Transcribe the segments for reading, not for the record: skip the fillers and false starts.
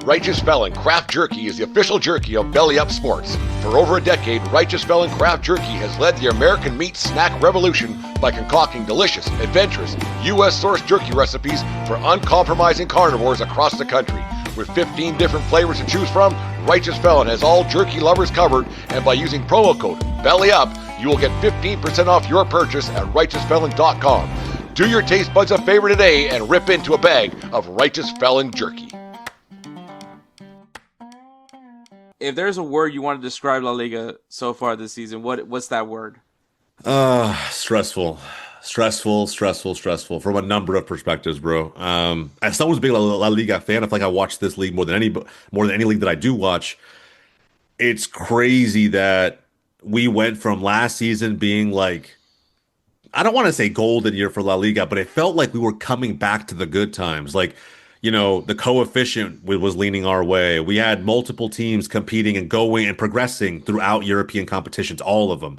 Righteous Felon Craft Jerky is the official jerky of Belly Up Sports. For over a decade, Righteous Felon Craft Jerky has led the American meat snack revolution by concocting delicious, adventurous, U.S.-sourced jerky recipes for uncompromising carnivores across the country. With 15 different flavors to choose from, Righteous Felon has all jerky lovers covered, and by using promo code BELLYUP, you will get 15% off your purchase at righteousfelon.com. Do your taste buds a favor today and rip into a bag of Righteous Felon jerky. If there's a word you want to describe La Liga so far this season, what's that word? Stressful. Stressful from a number of perspectives, bro. As someone who's a big La Liga fan, I feel like I watch this league more than any league that I do watch. It's crazy that we went from last season being like, I don't want to say golden year for La Liga, but it felt like we were coming back to the good times. Like, you know, the coefficient was leaning our way. We had multiple teams competing and going and progressing throughout European competitions, all of them.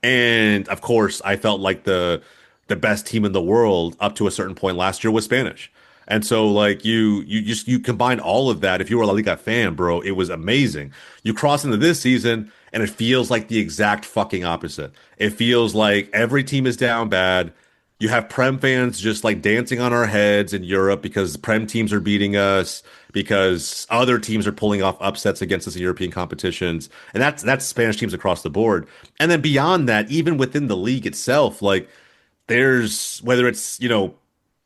And of course, I felt like the best team in the world up to a certain point last year was Spanish. And so like you combine all of that. If you were a La Liga fan, bro, it was amazing. You cross into this season and it feels like the exact fucking opposite. It feels like every team is down bad. You have Prem fans just like dancing on our heads in Europe because Prem teams are beating us, because other teams are pulling off upsets against us in European competitions. And that's Spanish teams across the board. And then beyond that, even within the league itself, like there's, whether it's, you know,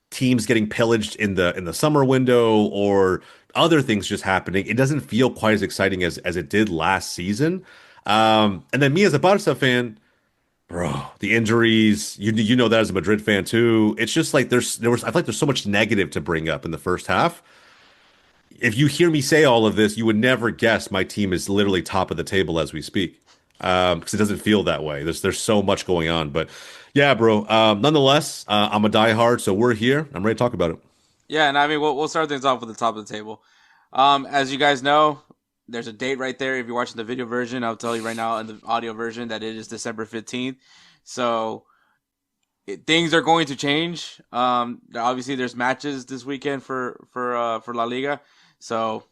teams getting pillaged in the summer window or other things just happening, it doesn't feel quite as exciting as it did last season. And then me as a Barca fan, bro, the injuries, you know that as a Madrid fan too. It's just like I feel like there's so much negative to bring up in the first half. If you hear me say all of this, you would never guess my team is literally top of the table as we speak. Because it doesn't feel that way. There's so much going on. But yeah, bro. Nonetheless, I'm a diehard, so we're here. I'm ready to talk about it. Yeah, and I mean we'll start things off with the top of the table. As you guys know, there's a date right there. If you're watching the video version, I'll tell you right now in the audio version that it is December 15th. So things are going to change. Obviously, there's matches this weekend for La Liga. So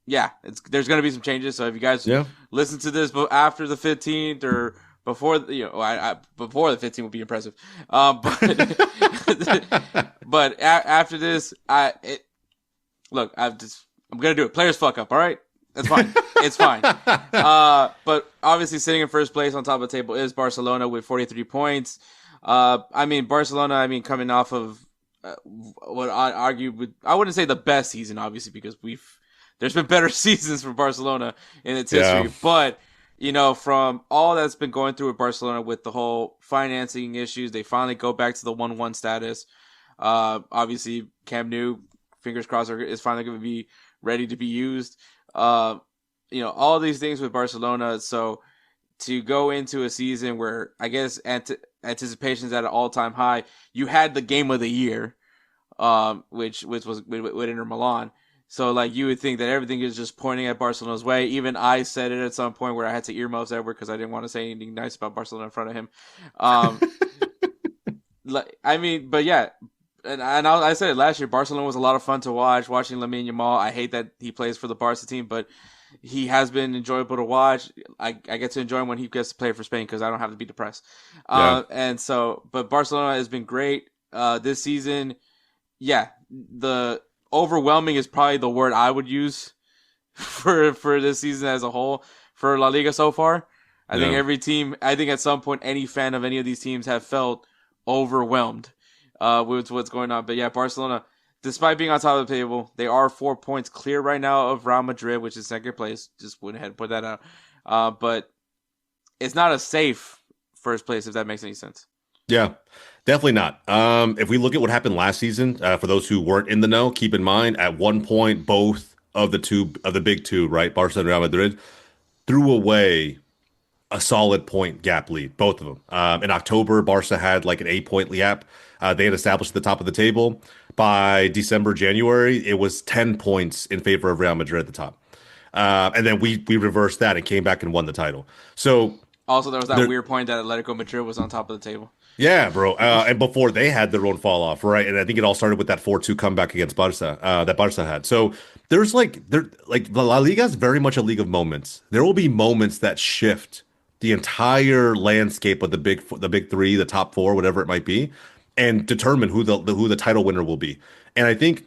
yeah, there's going to be some changes. So if you guys listen to this after the 15th or before, before the 15th would be impressive. But after this, look, I'm going to do it. Players fuck up, all right? That's fine. It's fine. But obviously sitting in first place on top of the table is Barcelona with 43 points. Barcelona, coming off of what I'd argue I wouldn't say the best season, obviously, because there's been better seasons for Barcelona in its history. But, you know, from all that's been going through with Barcelona with the whole financing issues, they finally go back to the 1-1 status. Obviously, Camp Nou, fingers crossed, is finally going to be ready to be used. You know, all these things with Barcelona. So to go into a season where I guess anticipation's at an all-time high, you had the game of the year, which was with Inter Milan. So like you would think that everything is just pointing at Barcelona's way. Even I said it at some point where I had to earmuffs Edward because I didn't want to say anything nice about Barcelona in front of him. But yeah. And I said it last year, Barcelona was a lot of fun to watch, watching Lamine Yamal. I hate that he plays for the Barca team, but he has been enjoyable to watch. I get to enjoy him when he gets to play for Spain because I don't have to be depressed. But Barcelona has been great this season. Yeah, the overwhelming is probably the word I would use for this season as a whole for La Liga so far. I think every team, at some point, any fan of any of these teams have felt overwhelmed with what's going on. But yeah, Barcelona, despite being on top of the table, they are 4 points clear right now of Real Madrid, which is second place. Just went ahead and put that out. But it's not a safe first place, if that makes any sense. Yeah, definitely not. If we look at what happened last season, for those who weren't in the know, keep in mind at one point, both of the big two, right, Barca and Real Madrid, threw away a solid point gap lead, both of them. In October, Barca had like an 8-point gap. They had established at the top of the table. By December, January, it was 10 points in favor of Real Madrid at the top. And then we reversed that and came back and won the title. So Also, there was that weird point that Atletico Madrid was on top of the table. Yeah, bro. And before they had their own fall off, right? And I think it all started with that 4-2 comeback against Barca that Barca had. So there's the La Liga is very much a league of moments. There will be moments that shift the entire landscape of the big three, the top four, whatever it might be, and determine who the title winner will be. And I think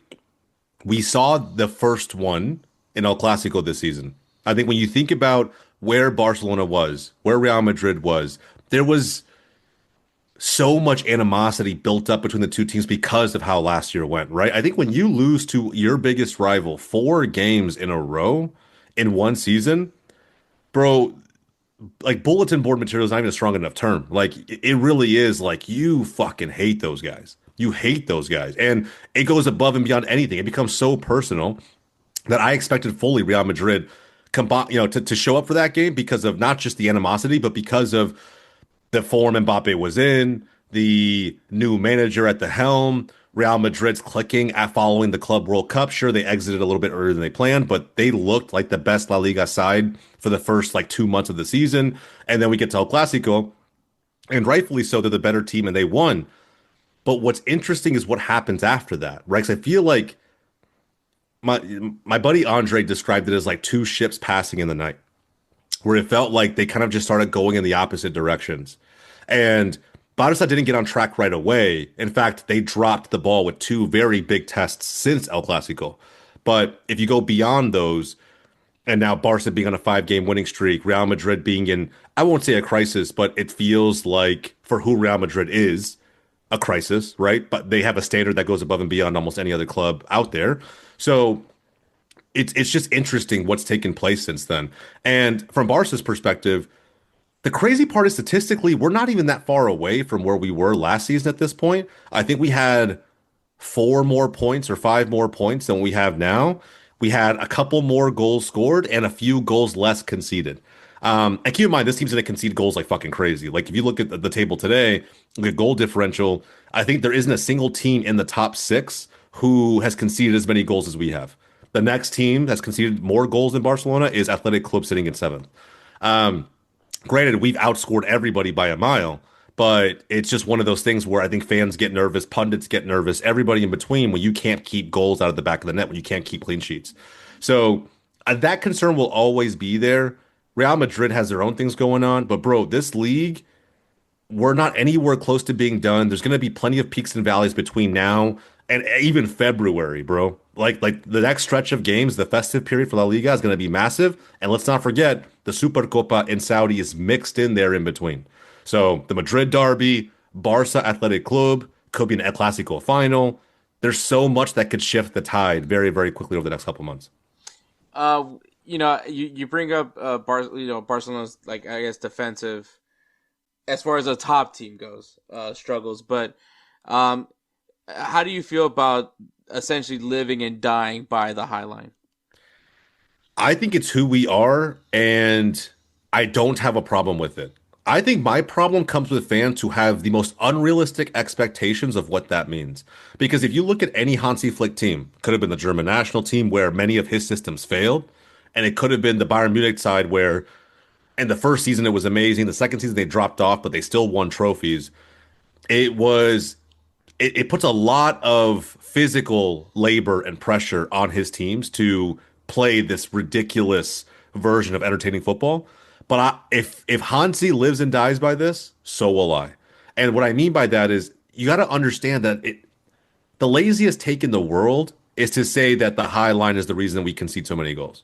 we saw the first one in El Clasico this season. I think when you think about where Barcelona was, where Real Madrid was, there was so much animosity built up between the two teams because of how last year went, right? I think when you lose to your biggest rival 4 games in a row in one season, bro, like bulletin board material is not even a strong enough term. Like it really is like you fucking hate those guys. You hate those guys. And it goes above and beyond anything. It becomes so personal that I expected fully Real Madrid to show up for that game because of not just the animosity, but because of the form Mbappe was in, the new manager at the helm, Real Madrid's clicking at following the Club World Cup. Sure, they exited a little bit earlier than they planned, but they looked like the best La Liga side for the first 2 months of the season. And then we get to El Clasico, and rightfully so, they're the better team and they won. But what's interesting is what happens after that, right? Because I feel like my buddy Andre described it as like 2 ships passing in the night, where it felt like they kind of just started going in the opposite directions. And Barca didn't get on track right away. In fact, they dropped the ball with 2 very big tests since El Clasico. But if you go beyond those, and now Barca being on a 5-game winning streak, Real Madrid being in, I won't say a crisis, but it feels like for who Real Madrid is, a crisis, right? But they have a standard that goes above and beyond almost any other club out there. So it's just interesting what's taken place since then. And from Barca's perspective, the crazy part is statistically, we're not even that far away from where we were last season at this point. I think we had 4 more points or 5 more points than we have now. We had a couple more goals scored and a few goals less conceded. And keep in mind, this team's going to concede goals like fucking crazy. Like if you look at the table today, look at goal differential, I think there isn't a single team in the top 6 who has conceded as many goals as we have. The next team that's conceded more goals than Barcelona is Athletic Club sitting in 7th. Granted, we've outscored everybody by a mile, but it's just one of those things where I think fans get nervous, pundits get nervous, everybody in between when you can't keep goals out of the back of the net, when you can't keep clean sheets. So that concern will always be there. Real Madrid has their own things going on, but bro, this league, we're not anywhere close to being done. There's going to be plenty of peaks and valleys between now and even February, bro. Like the next stretch of games, the festive period for La Liga is going to be massive. And let's not forget, the Supercopa in Saudi is mixed in there in between. So the Madrid derby, Barca Athletic Club, could be an El Clasico final. There's so much that could shift the tide very, very quickly over the next couple months. You bring up Barcelona's I guess defensive, as far as a top team goes, struggles. But how do you feel about essentially living and dying by the high line? I think it's who we are, and I don't have a problem with it. I think my problem comes with fans who have the most unrealistic expectations of what that means. Because if you look at any Hansi Flick team, could have been the German national team where many of his systems failed, and it could have been the Bayern Munich side where in the first season it was amazing, the second season they dropped off, but they still won trophies. It puts a lot of physical labor and pressure on his teams to play this ridiculous version of entertaining football. But if Hansi lives and dies by this, so will I. And what I mean by that is you got to understand that the laziest take in the world is to say that the high line is the reason we concede so many goals.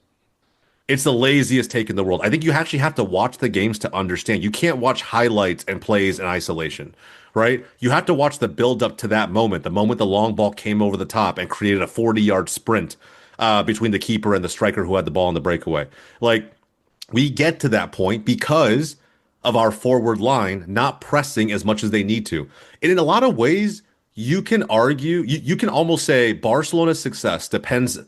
It's the laziest take in the world. I think you actually have to watch the games to understand. You can't watch highlights and plays in isolation, right? You have to watch the build up to that moment, the moment the long ball came over the top and created a 40-yard sprint between the keeper and the striker who had the ball in the breakaway. We get to that point because of our forward line not pressing as much as they need to. And in a lot of ways, you can argue, you can almost say Barcelona's success depends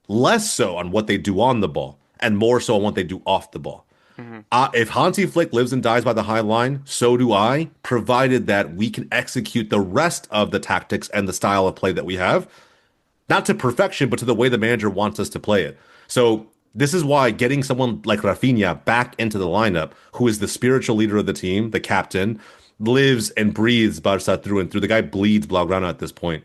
less so on what they do on the ball and more so on what they do off the ball. Mm-hmm. If Hansi Flick lives and dies by the high line, so do I, provided that we can execute the rest of the tactics and the style of play that we have, not to perfection, but to the way the manager wants us to play it. So This is why getting someone like Rafinha back into the lineup, who is the spiritual leader of the team, the captain, lives and breathes Barca through and through. The guy bleeds Blaugrana at this point.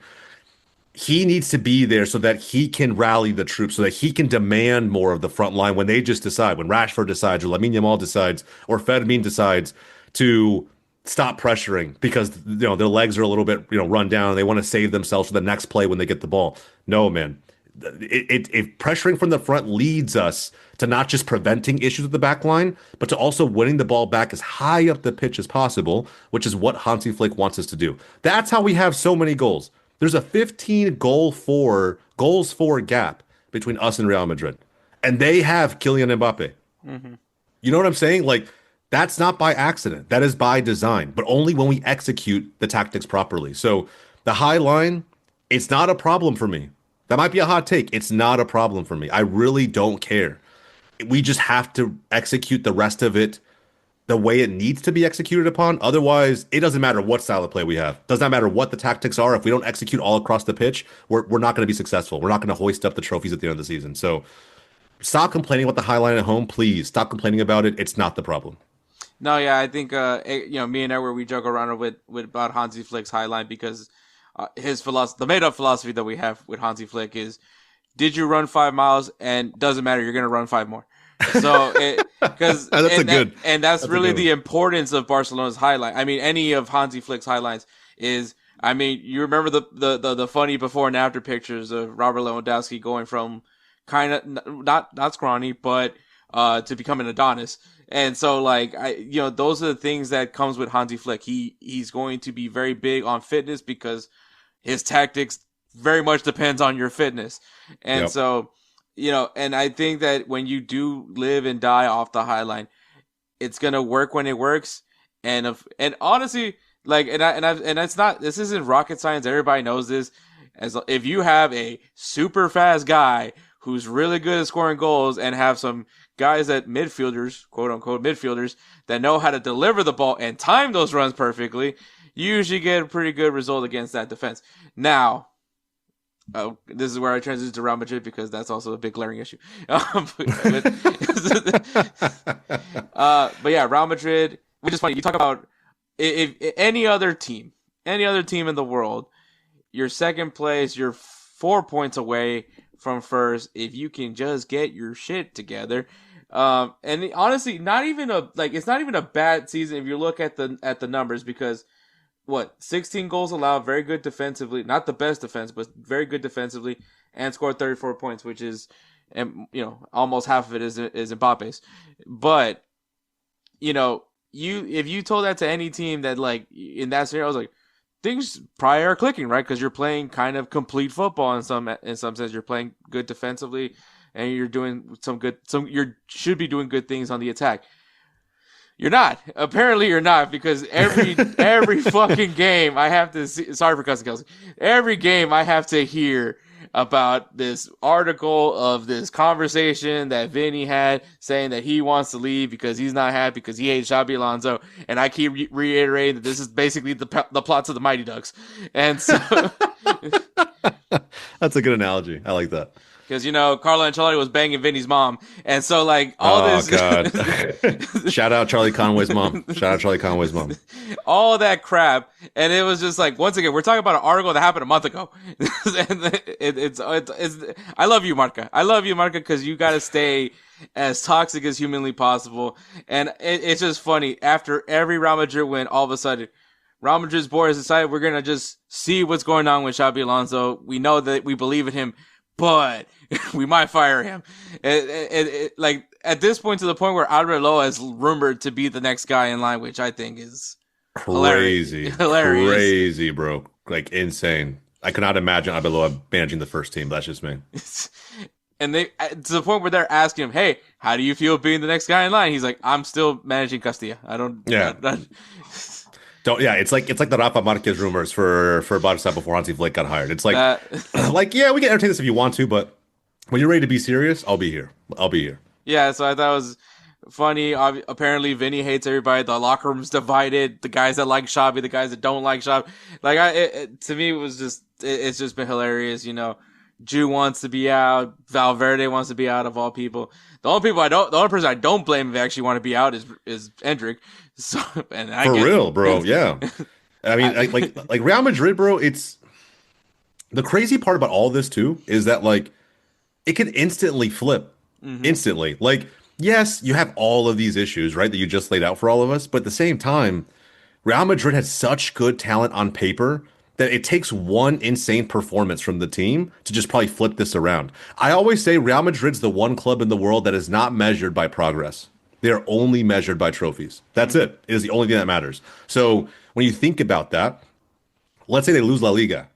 He needs to be there so that he can rally the troops, so that he can demand more of the front line when they just decide, when Rashford decides, or Lamine Yamal decides, or Fermin decides to stop pressuring because their legs are a little bit run down and they want to save themselves for the next play when they get the ball. No, man. If pressuring from the front leads us to not just preventing issues with the back line, but to also winning the ball back as high up the pitch as possible, which is what Hansi Flick wants us to do. That's how we have so many goals. There's a 15 goals for gap between us and Real Madrid. And they have Kylian Mbappe. Mm-hmm. You know what I'm saying? Like, that's not by accident. That is by design, but only when we execute the tactics properly. So the high line, it's not a problem for me. That might be a hot take. It's not a problem for me. I really don't care. We just have to execute the rest of it the way it needs to be executed upon. Otherwise, it doesn't matter what style of play we have. Does not matter what the tactics are. If we don't execute all across the pitch, we're not going to be successful. We're not going to hoist up the trophies at the end of the season. So stop complaining about the high line at home, please. Stop complaining about it. It's not the problem. No, yeah, I think me and Edward, we joke around with about Hansi Flick's high line because his philosophy, the made up philosophy that we have with Hansi Flick is, did you run 5 miles? And doesn't matter, you're going to run 5 more. So, that's really the importance of Barcelona's highlight. I mean, any of Hansi Flick's highlights is, I mean, you remember the funny before and after pictures of Robert Lewandowski going from kind of not scrawny, but to become an Adonis. And so, like, those are the things that comes with Hansi Flick. He's going to be very big on fitness because his tactics very much depends on your fitness. And so, and I think that when you do live and die off the high line, it's gonna work when it works. And honestly, like, it's not. This isn't rocket science. Everybody knows this. If you have a super fast guy who's really good at scoring goals and have some guys that midfielders, quote unquote midfielders, that know how to deliver the ball and time those runs perfectly, you usually get a pretty good result against that defense. Now, this is where I transition to Real Madrid because that's also a big glaring issue. But yeah, Real Madrid, which is funny. You talk about if any other team in the world, you're second place, you're 4 points away from first. If you can just get your shit together, and honestly, it's not even a bad season if you look at the numbers because. 16 goals allowed, very good defensively, not the best defense, but very good defensively, and scored 34 points, which is, almost half of it is Mbappe's. But, if you told that to any team that, like, in that scenario, I was like, things probably are clicking, right? Because you're playing kind of complete football in some sense. You're playing good defensively, and you're doing you should be doing good things on the attack. You're not. Apparently you're not, because every fucking game I have to see, sorry for cussing, Kelsey. Every game I have to hear about this article of this conversation that Vinny had saying that he wants to leave because he's not happy because he hates Xabi Alonso. And I keep reiterating that this is basically the plots of the Mighty Ducks. And so that's a good analogy. I like that. Because, Carlo Ancelotti was banging Vinny's mom. And so, like, all this. Oh, God. Shout out Charlie Conway's mom. All that crap. And it was just like, once again, we're talking about an article that happened a month ago. And it's I love you, Marca. I love you, Marca, because you got to stay as toxic as humanly possible. And it's just funny. After every Real Madrid win, all of a sudden, Real Madrid's board has decided we're going to just see what's going on with Xabi Alonso. We know that we believe in him. But we might fire him. Like, at this point, to the point where Arbeloa is rumored to be the next guy in line, which I think is crazy. Hilarious. Crazy, bro. Like, insane. I cannot imagine Arbeloa managing the first team. That's just me. And they, to the point where they're asking him, hey, how do you feel being the next guy in line? He's like, I'm still managing Castilla. I don't. Yeah. It's like the Rafa Marquez rumors for Barca before Hansi Flick got hired. It's like, we can entertain this if you want to, but when you're ready to be serious, I'll be here. Yeah, so I thought it was funny. Apparently, Vinny hates everybody. The locker room's divided. The guys that like Xabi, the guys that don't like Xabi. Like, to me, it's just been hilarious. Jew wants to be out. Valverde wants to be out of all people. The only person I don't blame if they actually want to be out is Endrick. So, and I For get real, bro. Yeah. I mean, like Real Madrid, bro, it's the crazy part about all this too is that like it can instantly flip. Instantly. Like, yes, you have all of these issues, right, that you just laid out for all of us, but at the same time, Real Madrid has such good talent on paper that it takes one insane performance from the team to just probably flip this around. I always say Real Madrid's the one club in the world that is not measured by progress. They are only measured by trophies. That's it. It is the only thing that matters. So when you think about that, let's say they lose La Liga.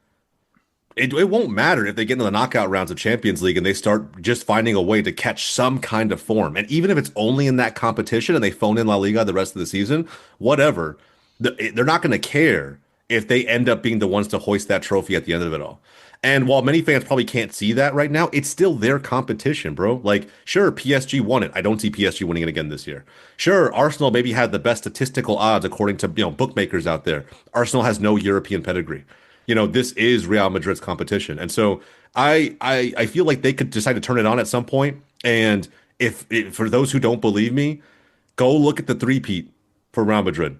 It won't matter if they get into the knockout rounds of Champions League and they start just finding a way to catch some kind of form. And even if it's only in that competition and they phone in La Liga the rest of the season, whatever, they're not going to care if they end up being the ones to hoist that trophy at the end of it all. And while many fans probably can't see that right now, it's still their competition, bro. Like, sure, PSG won it. I don't see PSG winning it again this year. Sure, Arsenal maybe had the best statistical odds according to, bookmakers out there. Arsenal has no European pedigree. This is Real Madrid's competition. And so I feel like they could decide to turn it on at some point. And if for those who don't believe me, go look at the three-peat for Real Madrid.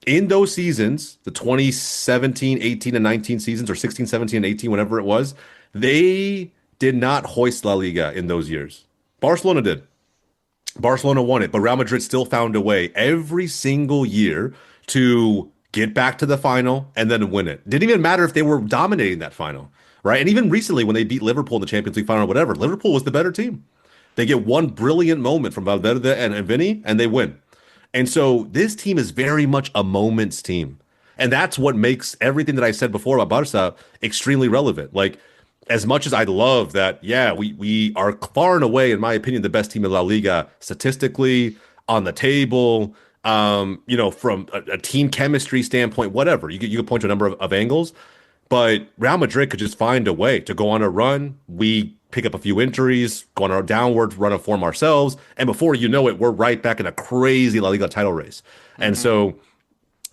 In those seasons, the 2017, 18, and 19 seasons, or 16, 17, and 18, whatever it was, they did not hoist La Liga in those years. Barcelona did. Barcelona won it, but Real Madrid still found a way every single year to get back to the final and then win it. Didn't even matter if they were dominating that final, right? And even recently when they beat Liverpool in the Champions League final or whatever, Liverpool was the better team. They get one brilliant moment from Valverde and Vini, and they win. And so this team is very much a moments team. And that's what makes everything that I said before about Barca extremely relevant. Like, as much as I love that, yeah, we are far and away, in my opinion, the best team in La Liga statistically, on the table, from a team chemistry standpoint, whatever. You could point to a number of angles. But Real Madrid could just find a way to go on a run. We pick up a few injuries, go on our downward run of form ourselves, and before you know it, we're right back in a crazy La Liga title race. And so,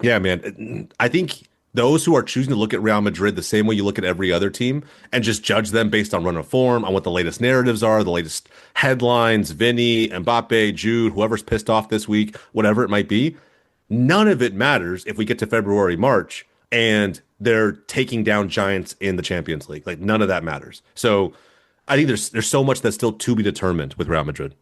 yeah, man, I think those who are choosing to look at Real Madrid the same way you look at every other team and just judge them based on run of form, on what the latest narratives are, the latest headlines, Vinny, Mbappe, Jude, whoever's pissed off this week, whatever it might be, none of it matters if we get to February, March, and they're taking down giants in the Champions League. Like, none of that matters. So I think there's so much that's still to be determined with Real Madrid.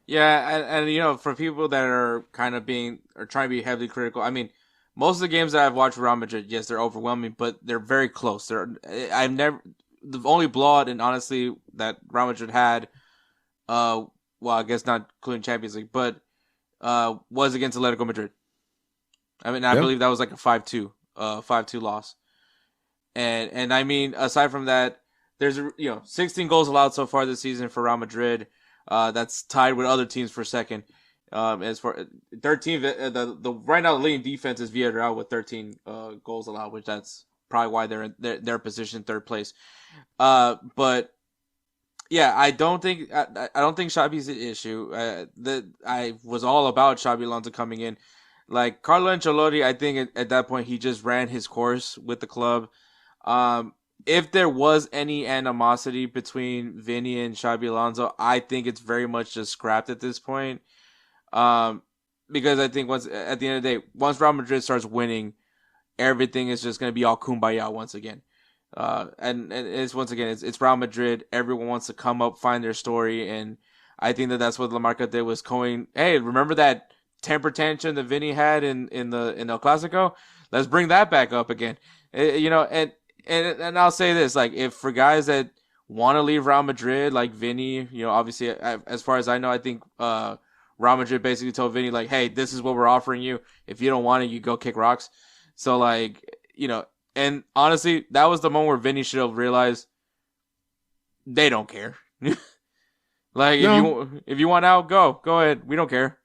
Yeah, and for people that are kind of trying to be heavily critical, I mean, most of the games that I've watched Real Madrid, yes, they're overwhelming, but they're very close. The only blowout, and honestly, that Real Madrid had, well, I guess not including Champions League, but was against Atletico Madrid. I mean, I believe that was like a 5-2 loss. And I mean, aside from that, there's 16 goals allowed so far this season for Real Madrid. That's tied with other teams for second. As for 13, the right now the leading defense is Villarreal with 13 goals allowed, which that's probably why they're positioned third place. But yeah, I don't think Xabi's the issue. I was all about Xabi Alonso coming in. Like Carlo Ancelotti, I think at that point he just ran his course with the club. If there was any animosity between Vinny and Xabi Alonso, I think it's very much just scrapped at this point. Because I think at the end of the day, once Real Madrid starts winning, everything is just going to be all kumbaya once again. And it's it's Real Madrid. Everyone wants to come up, find their story, and I think that's what La Marca did was going, hey, remember that temper tantrum that Vinny had in El Clasico? Let's bring that back up again. And I'll say this, like, if for guys that want to leave Real Madrid, like Vinny, obviously, as far as I know, I think Real Madrid basically told Vinny, like, hey, this is what we're offering you. If you don't want it, you go kick rocks. So, like, and honestly, that was the moment where Vinny should have realized they don't care. Like, no. if you want out, go ahead. We don't care.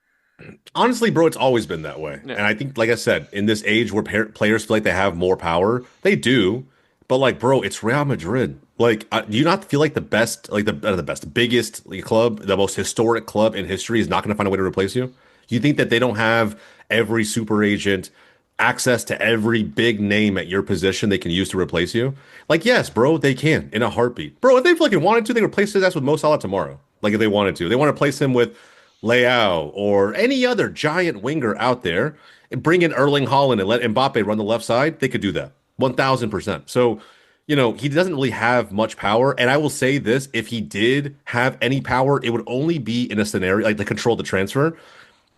Honestly, bro, it's always been that way. Yeah. And I think, like I said, in this age where players feel like they have more power, they do. But, like, bro, it's Real Madrid. Like, do you not feel like the best, like the biggest club, the most historic club in history is not going to find a way to replace you? You think that they don't have every super agent, access to every big name at your position they can use to replace you? Like, yes, bro, they can in a heartbeat. Bro, if they fucking wanted to, they replace his ass with Mo Salah tomorrow. Like, if they wanted to, they want to replace him with Leao or any other giant winger out there and bring in Erling Haaland and let Mbappe run the left side. They could do that 1000%. So, he doesn't really have much power. And I will say this, if he did have any power, it would only be in a scenario like to control the transfer.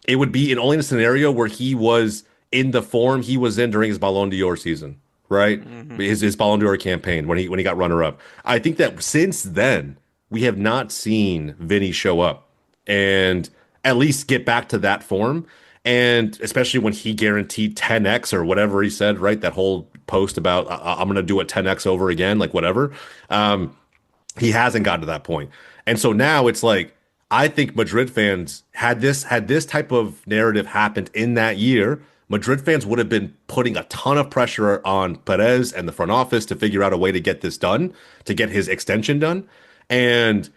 It would be only in a scenario where he was in the form he was in during his Ballon d'Or season, right? His Ballon d'Or campaign when he got runner up. I think that since then we have not seen Vinny show up and at least get back to that form. And especially when he guaranteed 10x or whatever he said, right? That whole post about I'm going to do a 10x over again, like whatever. He hasn't gotten to that point. And so now it's like, I think Madrid fans had this type of narrative happened in that year, Madrid fans would have been putting a ton of pressure on Perez and the front office to figure out a way to get this done, to get his extension done. And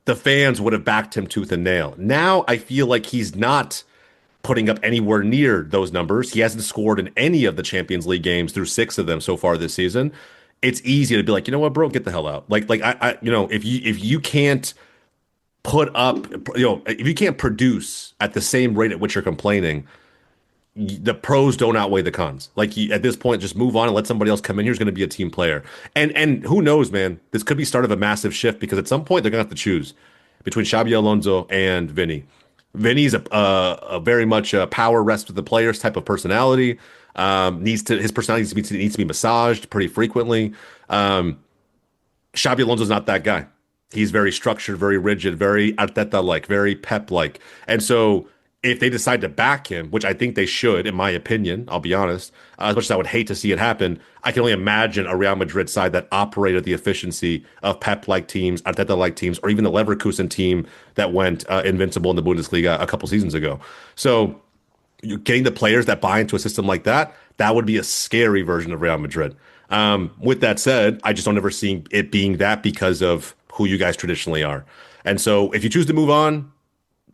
the fans would have backed him tooth and nail. Now I feel like he's not putting up anywhere near those numbers. He hasn't scored in any of the Champions League games through 6 of them so far this season. It's easy to be like, you know what, bro, get the hell out. If you can't put up, if you can't produce at the same rate at which you're complaining, the pros don't outweigh the cons. At this point, just move on and let somebody else come in. Here's going to be a team player. And who knows, man, this could be start of a massive shift because at some point they're going to have to choose between Xabi Alonso and Vinny. Vinny's a very much a power rest with the players type of personality. His personality needs to be massaged pretty frequently. Xabi Alonso's not that guy. He's very structured, very rigid, very Arteta-like, very Pep-like. And so if they decide to back him, which I think they should, in my opinion, I'll be honest, as much as I would hate to see it happen, I can only imagine a Real Madrid side that operated the efficiency of Pep-like teams, Arteta-like teams, or even the Leverkusen team that went invincible in the Bundesliga a couple seasons ago. So you're getting the players that buy into a system like that, that would be a scary version of Real Madrid. With that said, I just don't ever see it being that because of who you guys traditionally are. And so if you choose to move on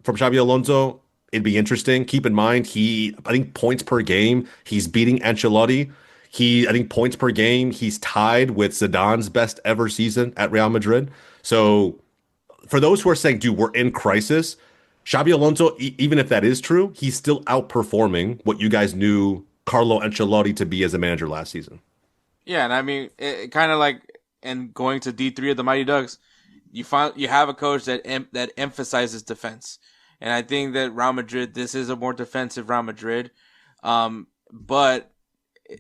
from Xabi Alonso, it'd be interesting. Keep in mind, I think points per game, he's beating Ancelotti. I think points per game, he's tied with Zidane's best ever season at Real Madrid. So for those who are saying, dude, we're in crisis, Xabi Alonso, even if that is true, he's still outperforming what you guys knew Carlo Ancelotti to be as a manager last season. Yeah, and I mean, it kind of like, and going to D3 of the Mighty Ducks, you have a coach that emphasizes defense. And I think that Real Madrid, this is a more defensive Real Madrid. But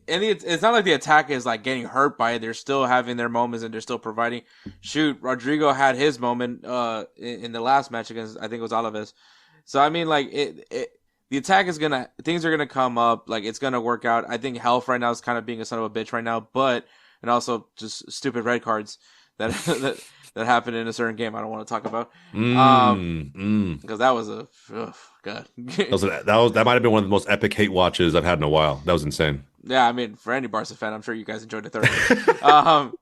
it's not like the attack is like getting hurt by it. They're still having their moments and they're still providing. Shoot, Rodrigo had his moment in the last match against, I think it was Alaves. So, I mean, like, the attack is things are going to come up. Like, it's going to work out. I think health right now is kind of being a son of a bitch right now. And also just stupid red cards that happened in a certain game I don't want to talk about. Because that was God. that might have been one of the most epic hate watches I've had in a while. That was insane. Yeah, I mean, for any Barca fan, I'm sure you guys enjoyed the third.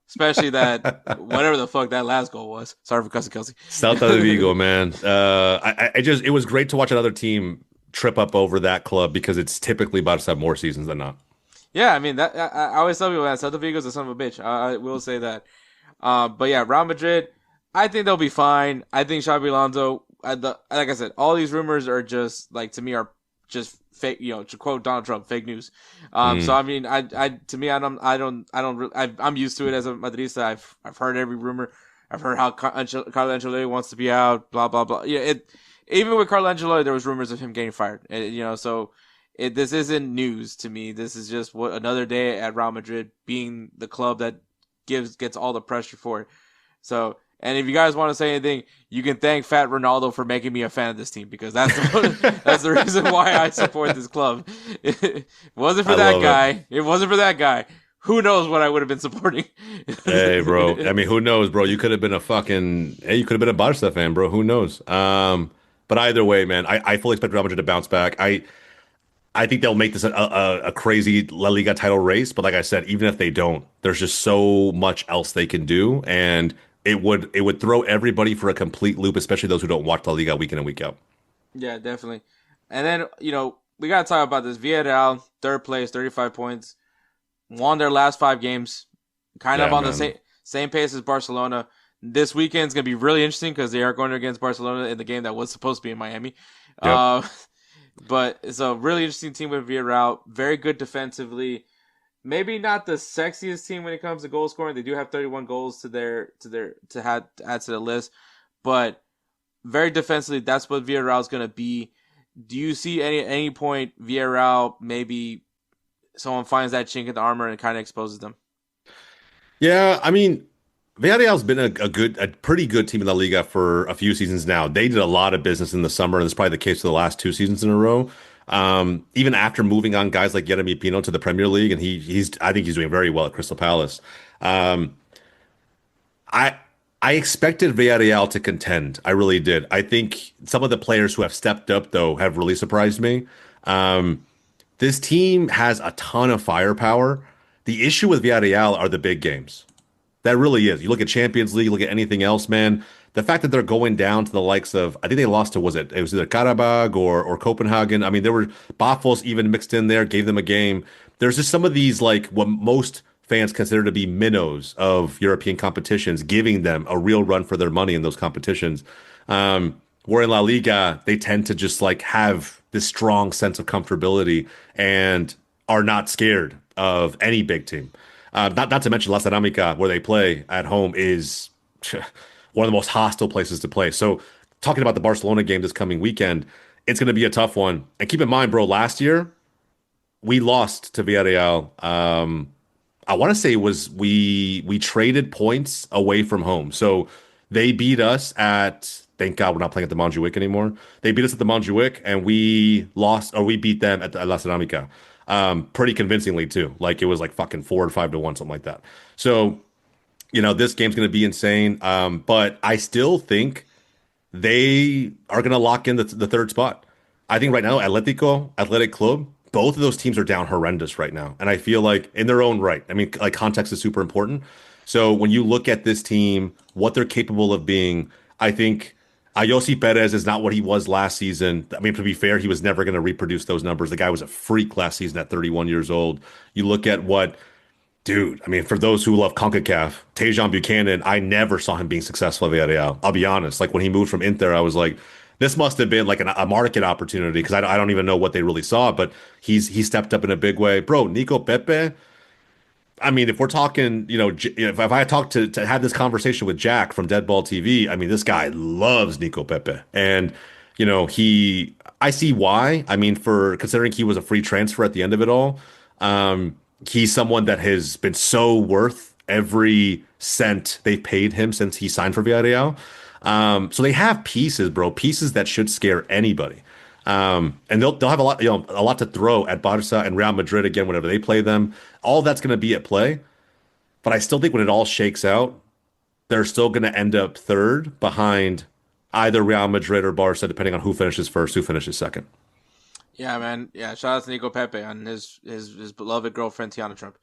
Especially that whatever the fuck that last goal was. Sorry for cussing Kelsey. Celta de Vigo, man. It was great to watch another team trip up over that club because it's typically Barca have more seasons than not. Yeah, I mean, that I always tell people that Celta Vigo's a son of a bitch. I will say that. But yeah, Real Madrid, I think they'll be fine. I think Xabi Alonso, like I said, all these rumors are just, like, to me, are just fake, to quote Donald Trump, fake news. So I mean, I'm used to it as a Madrista. I've heard every rumor. I've heard how Carlo Ancelotti wants to be out, blah, blah, blah. Yeah, even with Carlo Ancelotti, there was rumors of him getting fired. This isn't news to me. This is just another day at Real Madrid being the club that gets all the pressure for it. So, and if you guys want to say anything, you can thank Fat Ronaldo for making me a fan of this team because that's the reason why I support this club. It wasn't for that guy. It wasn't for that guy. Who knows what I would have been supporting? Hey, bro. I mean, who knows, bro? You could have been you could have been a Barca fan, bro. Who knows? But either way, man, I fully expect Real Madrid to bounce back. I think they'll make this a crazy La Liga title race, but like I said, even if they don't, there's just so much else they can do, and it would throw everybody for a complete loop, especially those who don't watch La Liga week in and week out. Yeah, definitely. And then we gotta talk about this. Villarreal, third place, 35 points, won their last 5 games, kind of on the same pace as Barcelona. This weekend's gonna be really interesting because they are going against Barcelona in the game that was supposed to be in Miami. Yep. But it's a really interesting team with Villarreal. Very good defensively. Maybe not the sexiest team when it comes to goal scoring. They do have 31 goals to add to the list, but very defensively. That's what Villarreal is going to be. Do you see any point Villarreal maybe someone finds that chink in the armor and kind of exposes them? Yeah, I mean, Villarreal's been a pretty good team in the Liga for a few seasons now. They did a lot of business in the summer, and it's probably the case for the last 2 seasons in a row. Even after moving on guys like Yeremy Pino to the Premier League, and I think he's doing very well at Crystal Palace. I expected Villarreal to contend. I really did. I think some of the players who have stepped up though have really surprised me. This team has a ton of firepower. The issue with Villarreal are the big games. That really is. You look at Champions League, you look at anything else, man. The fact that they're going down to the likes of, I think they lost to, it was either Karabag or Copenhagen. I mean, there were Bafos even mixed in there, gave them a game. There's just some of these, like, what most fans consider to be minnows of European competitions, giving them a real run for their money in those competitions. Where in La Liga, they tend to just, like, have this strong sense of comfortability and are not scared of any big team. Not to mention La Ceramica, where they play at home, is one of the most hostile places to play. So talking about the Barcelona game this coming weekend, it's going to be a tough one. And keep in mind, bro, last year we lost to Villarreal. I want to say it was we traded points away from home. So they beat us at, thank God we're not playing at the Montjuic anymore. They beat us at the Montjuic and we beat them at La Ceramica. Pretty convincingly too. Like it was like fucking 4 or 5-1, something like that. So, this game's going to be insane. But I still think they are going to lock in the third spot. I think right now, Athletic Club, both of those teams are down horrendous right now. And I feel like in their own right, I mean, like context is super important. So when you look at this team, what they're capable of being, I think Jose Perez is not what he was last season. I mean, to be fair, he was never going to reproduce those numbers. The guy was a freak last season at 31 years old. You look at dude, I mean, for those who love CONCACAF, Tejan Buchanan, I never saw him being successful at Villarreal. I'll be honest. Like when he moved from Inter, I was like, this must have been like a market opportunity because I don't even know what they really saw, but he stepped up in a big way. Bro, Nico Pepe, I mean, if we're talking, if I talk to have this conversation with Jack from Deadball TV, I mean, this guy loves Nico Pepe. And, I see why. I mean, for considering he was a free transfer at the end of it all, he's someone that has been so worth every cent they paid him since he signed for Villarreal. So they have pieces, bro, pieces that should scare anybody. And they'll have a lot to throw at Barca and Real Madrid again whenever they play them. All that's going to be at play. But I still think when it all shakes out, they're still going to end up third behind either Real Madrid or Barca, depending on who finishes first, who finishes second. Yeah, man. Yeah, shout out to Nico Pepe and his beloved girlfriend Tiana Trump.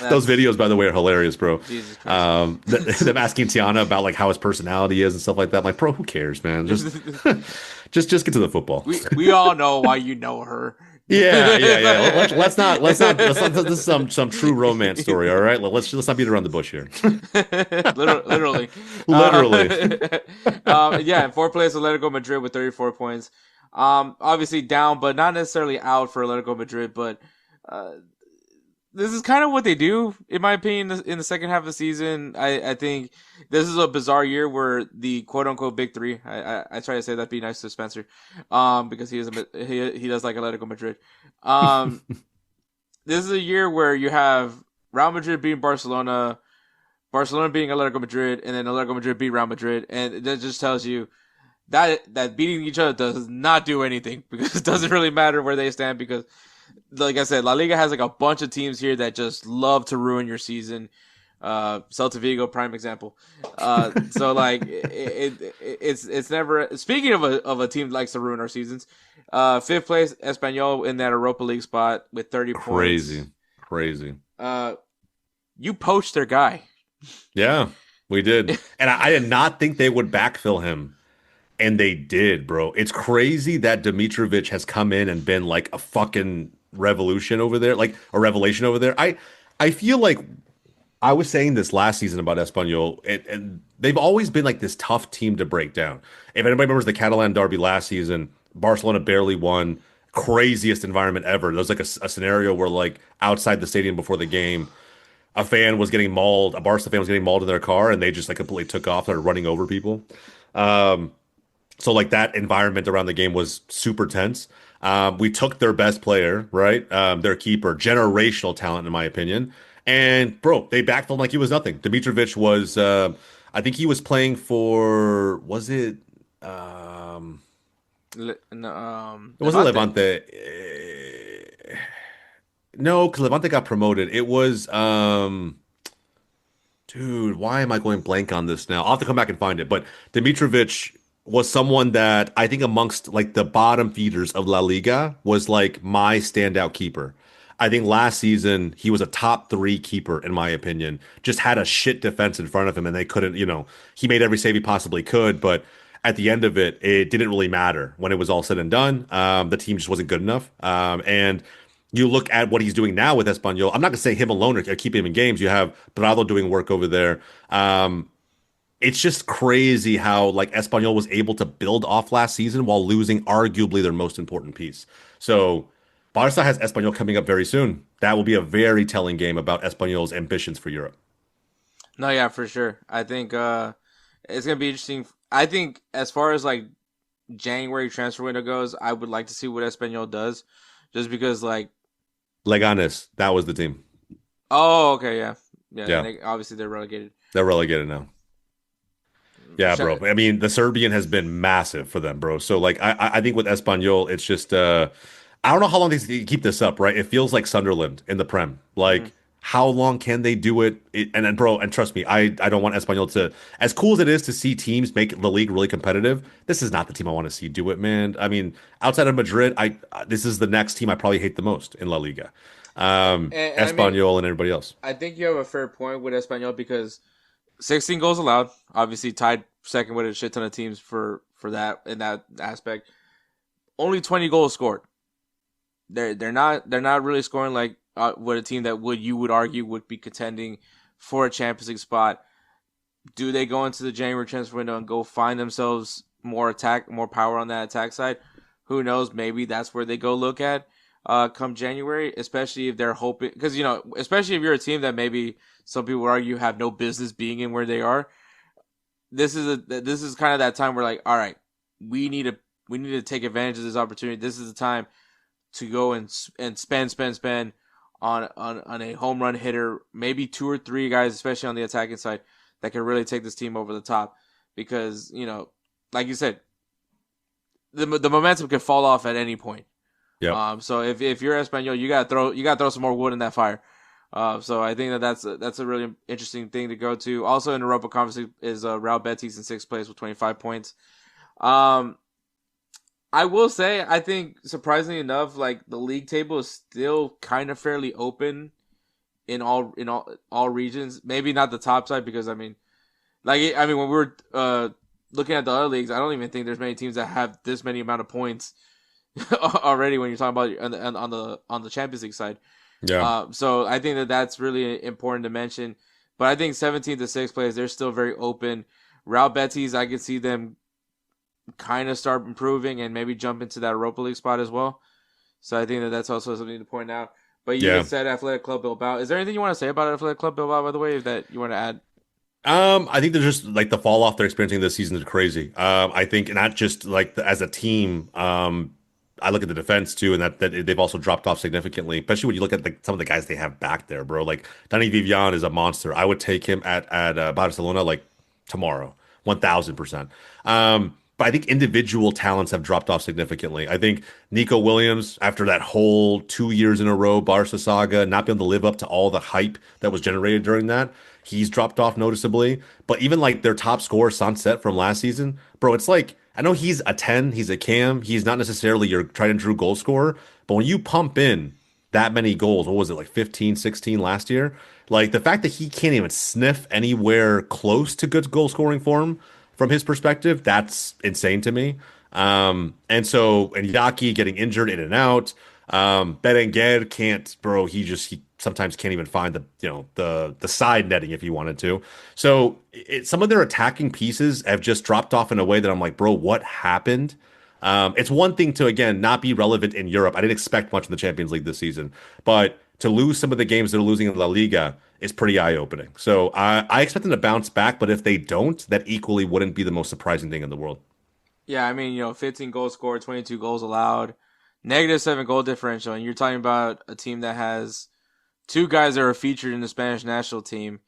Those videos, by the way, are hilarious, bro. Jesus Christ. Them asking Tiana about like how his personality is and stuff like that. I'm like, bro, who cares, man? Just just get to the football. We all know why you know her. Yeah. Let's not. This is some true romance story. All right, let's not beat around the bush here. Literally. Yeah, in fourth place, Atletico Madrid with 34 points. Obviously down, but not necessarily out for Atletico Madrid. But this is kind of what they do, in my opinion, in the second half of the season. I think this is a bizarre year where the quote-unquote big three, I try to say that, be nice to Spencer, because he does like Atletico Madrid. This is a year where you have Real Madrid beating Barcelona beating Atletico Madrid, and then Atletico Madrid beat Real Madrid, and that just tells you that beating each other does not do anything, because it doesn't really matter where they stand, because like I said, La Liga has like a bunch of teams here that just love to ruin your season. Celta Vigo, prime example. So like it's never. Speaking of a team that likes to ruin our seasons, fifth place Espanyol in that Europa League spot with 30 points. Crazy. You poached their guy. Yeah, we did, and I did not think they would backfill him. And they did, bro. It's crazy that Dimitrovic has come in and been like a fucking revolution over there, like a revelation over there. I feel like I was saying this last season about Espanyol, and they've always been like this tough team to break down. If anybody remembers the Catalan derby last season, Barcelona barely won. Craziest environment ever. There was like a scenario where like outside the stadium before the game, a fan was getting mauled, a Barca fan was getting mauled in their car, and they just like completely took off, started running over people. Um, so like that environment around the game was super tense. We took their best player, right? Their keeper, generational talent in my opinion. And bro, they backfilled like he was nothing. Dimitrovic was, I think he was playing for, was it? No, It wasn't Levante. Levante. No, because Levante got promoted. It was, dude, why am I going blank on this now? I'll have to come back and find it. But Dimitrovic was someone that I think amongst like the bottom feeders of La Liga was like my standout keeper. I think last season he was a top three keeper in my opinion. Just had a shit defense in front of him and they couldn't, he made every save he possibly could, but at the end of it, it didn't really matter when it was all said and done. The team just wasn't good enough. And you look at what he's doing now with Espanyol. I'm not going to say him alone or keep him in games. You have Prado doing work over there. It's just crazy how like Espanyol was able to build off last season while losing arguably their most important piece. So Barca has Espanyol coming up very soon. That will be a very telling game about Espanyol's ambitions for Europe. No, yeah, for sure. I think it's gonna be interesting. I think as far as like January transfer window goes, I would like to see what Espanyol does, just because like. Leganes, that was the team. Oh, okay, yeah. Yeah. Obviously they're relegated. They're relegated now. Yeah, bro. I mean, the Serbian has been massive for them, bro. So, like, I think with Espanyol, it's just, I don't know how long they can keep this up, right? It feels like Sunderland in the Prem. Like, how long can they do it? And bro, and trust me, I don't want Espanyol to, as cool as it is to see teams make the league really competitive, this is not the team I want to see do it, man. I mean, outside of Madrid, this is the next team I probably hate the most in La Liga. Espanyol and everybody else. I think you have a fair point with Espanyol because 16 goals allowed, obviously tied second with a shit ton of teams for that in that aspect. Only 20 goals scored. They're not really scoring like with a team that you would argue would be contending for a Champions League spot. Do they go into the January transfer window and go find themselves more power on that attack side? Who knows? Maybe that's where they go look at come January, especially if they're hoping, because especially if you're a team that maybe some people would argue have no business being in where they are. This is kind of that time where like, all right, we need to take advantage of this opportunity. This is the time to go and spend on a home run hitter, maybe two or three guys, especially on the attacking side, that can really take this team over the top. Because like you said, the momentum could fall off at any point. Yeah. So if you're Espanyol, you gotta throw some more wood in that fire. So I think that's a really interesting thing to go to. Also in the Europa Conference is Real Betis in sixth place with 25 points. I will say, I think surprisingly enough, like the league table is still kind of fairly open in all regions. Maybe not the top side because when we were looking at the other leagues, I don't even think there's many teams that have this many amount of points already. When you're talking about on the Champions League side, yeah. So I think that's really important to mention. But I think 17th to 6th place, they're still very open. Real Betis, I could see them kind of start improving and maybe jump into that Europa League spot as well. So I think that's also something to point out. But you had said Athletic Club Bilbao. Is there anything you want to say about Athletic Club Bilbao, by the way, that you want to add? I think they're just like the fall off they're experiencing this season is crazy. I think not just like as a team. I look at the defense too, and that they've also dropped off significantly. Especially when you look at some of the guys they have back there, bro. Like Dani Vivian is a monster. I would take him at Barcelona like tomorrow, 1000%. But I think individual talents have dropped off significantly. I think Nico Williams, after that whole 2 years in a row Barca saga, not being able to live up to all the hype that was generated during that, he's dropped off noticeably. But even like their top scorer, Sunset from last season, bro, it's like, I know he's a 10, he's a cam, he's not necessarily your tried and true goal scorer, but when you pump in that many goals, what was it, like 15, 16 last year? Like the fact that he can't even sniff anywhere close to good goal scoring form from his perspective, that's insane to me. And Yaki getting injured in and out. Berenguer can't, bro. He sometimes can't even find the side netting if he wanted to. So some of their attacking pieces have just dropped off in a way that I'm like, bro, what happened? It's one thing to, again, not be relevant in Europe. I didn't expect much in the Champions League this season, but to lose some of the games they're losing in La Liga is pretty eye-opening. So I expect them to bounce back, but if they don't, that equally wouldn't be the most surprising thing in the world. Yeah, I mean, 15 goals scored, 22 goals allowed, -7 goal differential, and you're talking about a team that has two guys that are featured in the Spanish national team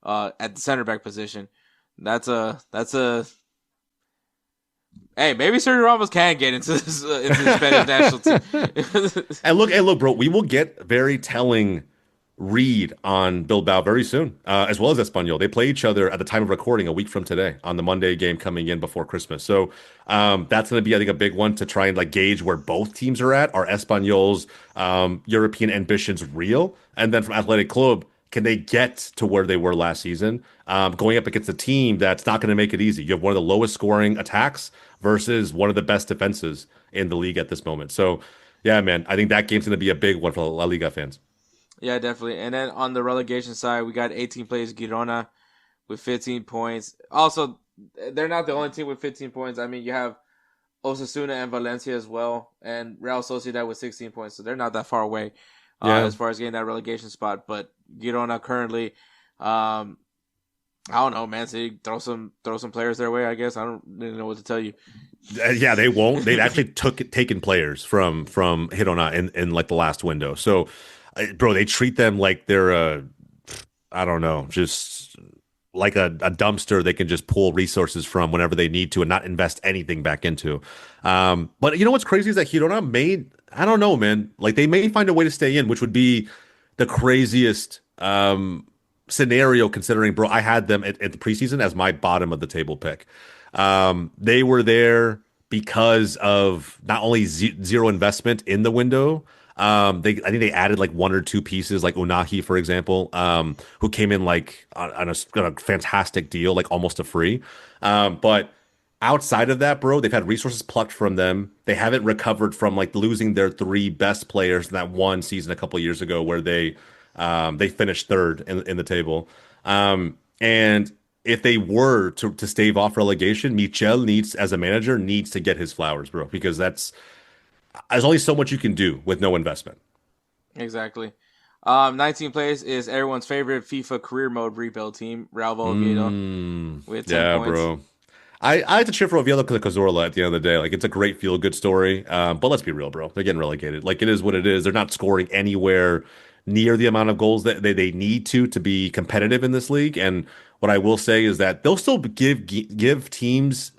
at the center back position. That's a Hey, maybe Sergio Ramos can get into the Spanish national team. And look, bro, we will get very telling read on Bilbao very soon, as well as Espanyol. They play each other at the time of recording a week from today on the Monday game coming in before Christmas. So that's going to be, I think, a big one to try and gauge where both teams are at. Are Espanyol's European ambitions real? And then from Athletic Club, can they get to where they were last season? Going up against a team that's not going to make it easy. You have one of the lowest scoring attacks versus one of the best defenses in the league at this moment. So, yeah, man, I think that game's going to be a big one for La Liga fans. Yeah, definitely. And then on the relegation side, we got 18 players Girona with 15 points. Also, they're not the only team with 15 points. I mean, you have Osasuna and Valencia as well, and Real Sociedad with 16 points. So they're not that far away as far as getting that relegation spot. But Girona currently, I don't know, man. So you throw some players their way, I guess. I don't really know what to tell you. Yeah, they won't. They've actually taken players from Girona in the last window. So, bro, they treat them like they're I don't know, just like a dumpster they can just pull resources from whenever they need to and not invest anything back into. But you know what's crazy is that Girona I don't know, man. They may find a way to stay in, which would be the craziest scenario considering, bro, I had them at the preseason as my bottom of the table pick. They were there because of not only zero investment in the window. I think they added one or two pieces, like Unahi, for example, who came in on a fantastic deal, almost a free. But outside of that, bro, they've had resources plucked from them. They haven't recovered from losing their three best players in that one season a couple of years ago where they finished third in the table. And if they were to stave off relegation, Michel as a manager, needs to get his flowers, bro, because there's only so much you can do with no investment. Exactly. 19 place is everyone's favorite FIFA career mode rebuild team, Real Oviedo, with 10 points. Bro. I had to cheer for Oviedo Cazorla at the end of the day. It's a great feel-good story. But let's be real, bro. They're getting relegated. It is what it is. They're not scoring anywhere near the amount of goals that they need to be competitive in this league. And what I will say is that they'll still give teams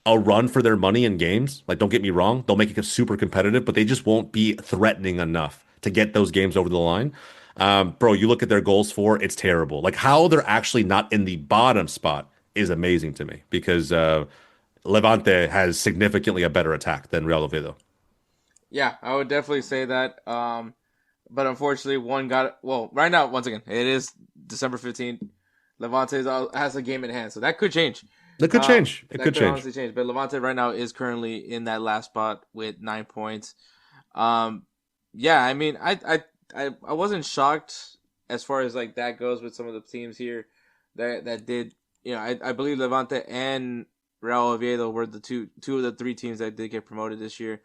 a run for their money in games. Don't get me wrong. They'll make it super competitive, but they just won't be threatening enough to get those games over the line. Bro, you look at their goals for, it's terrible. How they're actually not in the bottom spot is amazing to me because Levante has significantly a better attack than Real Oviedo. Yeah, I would definitely say that. But unfortunately, right now, once again, it is December 15th. Levante has a game in hand, so that could change. It could change. It could change. Honestly change. But Levante right now is currently in that last spot with 9 points. Yeah, I mean, I wasn't shocked as far as that goes with some of the teams here that did. I believe Levante and Real Oviedo were the two of the three teams that did get promoted this year.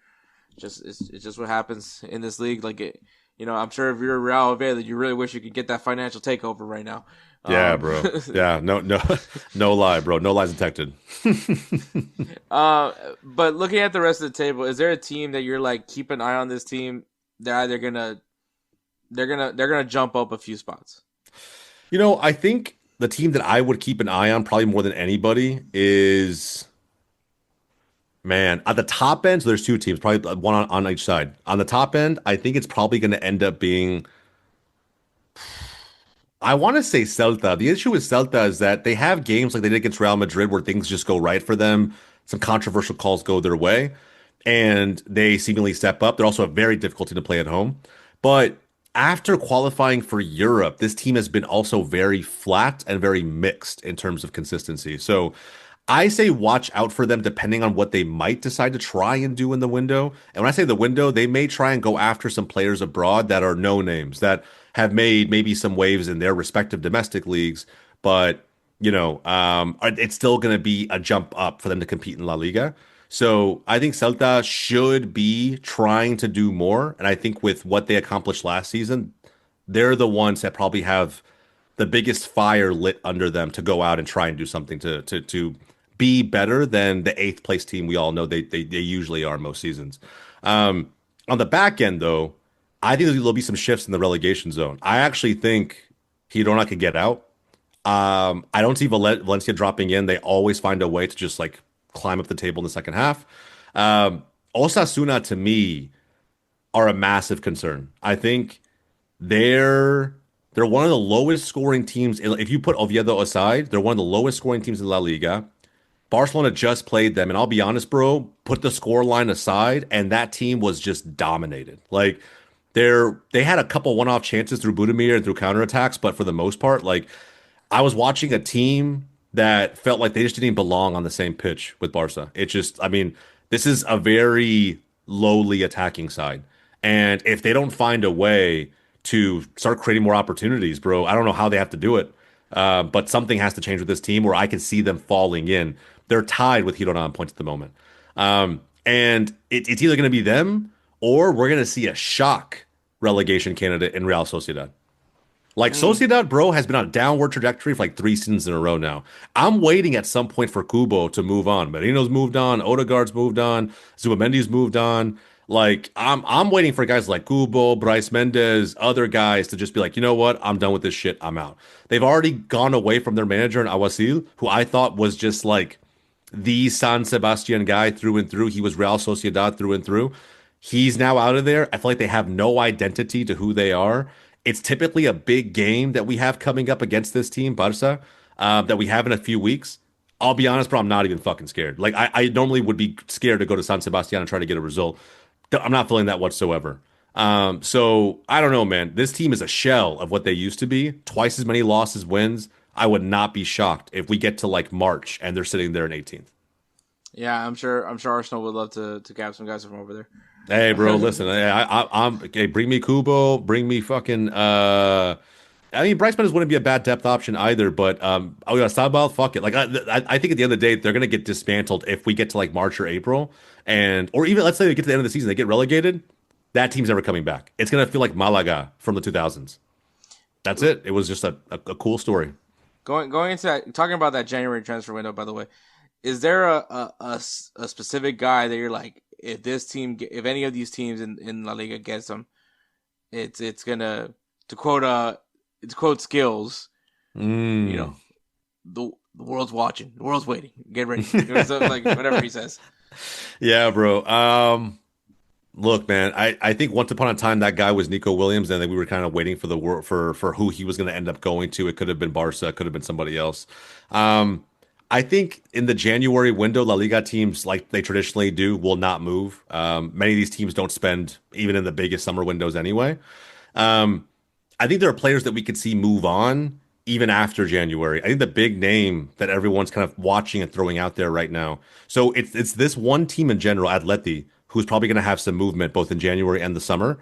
It's just what happens in this league. I'm sure if you're Real Oviedo, you really wish you could get that financial takeover right now. Yeah, bro. Yeah, no lie, bro. No lies detected. But looking at the rest of the table, is there a team that you're keep an eye on this team? They're either they're gonna jump up a few spots. I think the team that I would keep an eye on probably more than anybody is, man, at the top end. So there's two teams, probably one on each side. On the top end, I think it's probably going to end up being, I want to say Celta. The issue with Celta is that they have games like they did against Real Madrid where things just go right for them. Some controversial calls go their way, and they seemingly step up. They're also a very difficult team to play at home. But after qualifying for Europe, this team has been also very flat and very mixed in terms of consistency. So I say watch out for them depending on what they might decide to try and do in the window. And when I say the window, they may try and go after some players abroad that are no names that have made maybe some waves in their respective domestic leagues, but it's still going to be a jump up for them to compete in La Liga. So I think Celta should be trying to do more. And I think with what they accomplished last season, they're the ones that probably have the biggest fire lit under them to go out and try and do something to be better than the eighth place team we all know they usually are most seasons. On the back end, though, I think there'll be some shifts in the relegation zone. I actually think Girona could get out. I don't see Valencia dropping in. They always find a way to just like climb up the table in the second half. Osasuna, to me, are a massive concern. I think they're one of the lowest scoring teams. If you put Oviedo aside, they're one of the lowest scoring teams in La Liga. Barcelona just played them, and I'll be honest, bro, put the score line aside, and that team was just dominated. Like they had a couple one-off chances through Budimir and through counterattacks, but for the most part, like I was watching a team that felt like they just didn't belong on the same pitch with Barca. It just, I mean, this is a very lowly attacking side. And if they don't find a way to start creating more opportunities, bro, I don't know how they have to do it. But something has to change with this team where I can see them falling in. They're tied with Girona on points at the moment. And it's either going to be them or we're going to see a shock relegation candidate in Real Sociedad. Like Sociedad, bro, has been on a downward trajectory for like 3 seasons in a row now. I'm waiting at some point for Kubo to move on. Merino's moved on, Odegaard's moved on, Zubamendi's moved on. Like I'm waiting for guys like Kubo, Bryce Mendez, other guys to just be like, you know what? I'm done with this shit. I'm out. They've already gone away from their manager in Awasil, who I thought was just like the San Sebastian guy through and through. He was Real Sociedad through and through. He's now out of there. I feel like they have no identity to who they are. It's typically a big game that we have coming up against this team, Barca, that we have in a few weeks. I'll be honest, bro, I'm not even fucking scared. Like, I normally would be scared to go to San Sebastian and try to get a result. I'm not feeling that whatsoever. So, I don't know, man. This team is a shell of what they used to be. Twice as many losses, wins. I would not be shocked if we get to, like, March and they're sitting there in 18th. Yeah, I'm sure Arsenal would love to grab some guys from over there. Hey, bro, listen. I'm okay. Bring me Kubo. Bring me fucking. I mean, Bryce Mendes wouldn't be a bad depth option either. But Sabal, fuck it. Like I think at the end of the day, they're gonna get dismantled if we get to like March or April, or even let's say they get to the end of the season, they get relegated. That team's never coming back. It's gonna feel like Malaga from the 2000s. That's it. It was just a cool story. Going into that, talking about that January transfer window, by the way, is there a specific guy that you're like, if any of these teams in La Liga gets them, it's gonna to quote skills, the world's watching, the world's waiting, get ready, like whatever he says. Yeah, bro. Look, man, I think once upon a time that guy was Nico Williams, and then we were kind of waiting for for who he was going to end up going to. It could have been Barca, it could have been somebody else. I think in the January window, La Liga teams, like they traditionally do, will not move. Many of these teams don't spend even in the biggest summer windows anyway. I think there are players that we could see move on even after January. I think the big name that everyone's kind of watching and throwing out there right now. So it's this one team in general, Atleti, who's probably going to have some movement both in January and the summer.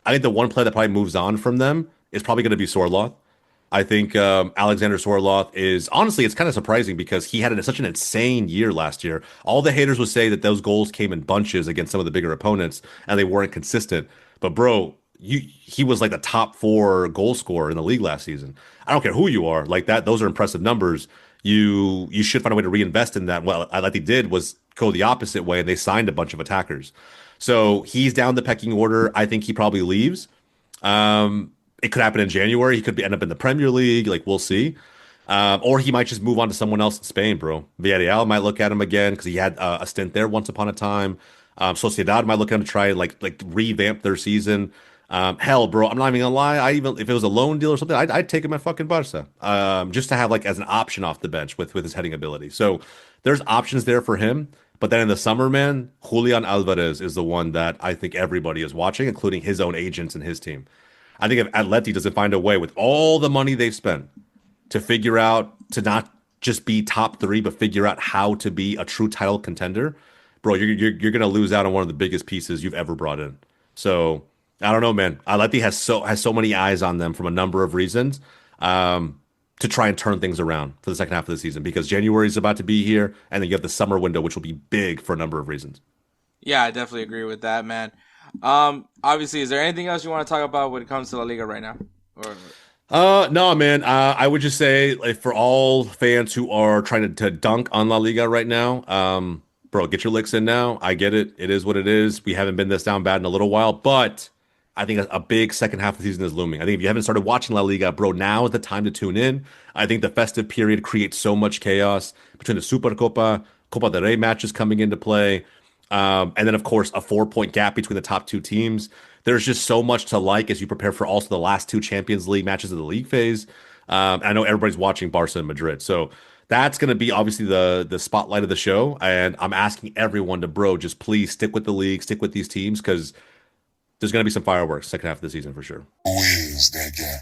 I think the one player that probably moves on from them is probably going to be Sorloth. I think Alexander Sorloth is, honestly, it's kind of surprising because he had such an insane year last year. All the haters would say that those goals came in bunches against some of the bigger opponents and they weren't consistent. But bro, he was like the top 4 goal scorer in the league last season. I don't care who you are, like that. Those are impressive numbers. You should find a way to reinvest in that. Well, what they did was go the opposite way and they signed a bunch of attackers. So he's down the pecking order. I think he probably leaves. It could happen in January. He could end up in the Premier League. Like, we'll see. Or he might just move on to someone else in Spain, bro. Villarreal might look at him again because he had a stint there once upon a time. Sociedad might look at him to try and like revamp their season. Hell, bro, I'm not even gonna lie. If it was a loan deal or something, I'd take him at fucking Barca. Just to have like as an option off the bench with his heading ability. So there's options there for him. But then in the summer, man, Julian Alvarez is the one that I think everybody is watching, including his own agents and his team. I think if Atleti doesn't find a way with all the money they've spent to figure out to not just be top three, but figure out how to be a true title contender, bro, you're gonna lose out on one of the biggest pieces you've ever brought in. So I don't know, man. Atleti has so many eyes on them from a number of reasons, to try and turn things around for the second half of the season, because January is about to be here, and then you have the summer window, which will be big for a number of reasons. Yeah, I definitely agree with that, man. Obviously, is there anything else you want to talk about when it comes to La Liga right now? No, man. I would just say, like, for all fans who are trying to dunk on La Liga right now, bro, get your licks in now. I get it. It is what it is. We haven't been this down bad in a little while, but I think a big second half of the season is looming. I think if you haven't started watching La Liga, bro, now is the time to tune in. I think the festive period creates so much chaos between the Supercopa, Copa del Rey matches coming into play. And then, of course, a 4-point gap between the top two teams. There's just so much to like as you prepare for also the last two Champions League matches of the league phase. I know everybody's watching Barca and Madrid. So that's going to be obviously the spotlight of the show. And I'm asking everyone to, bro, just please stick with the league, stick with these teams, because there's going to be some fireworks second half of the season for sure. Who is that guy?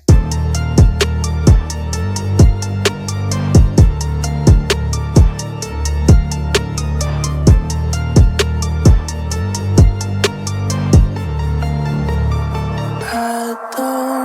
I don't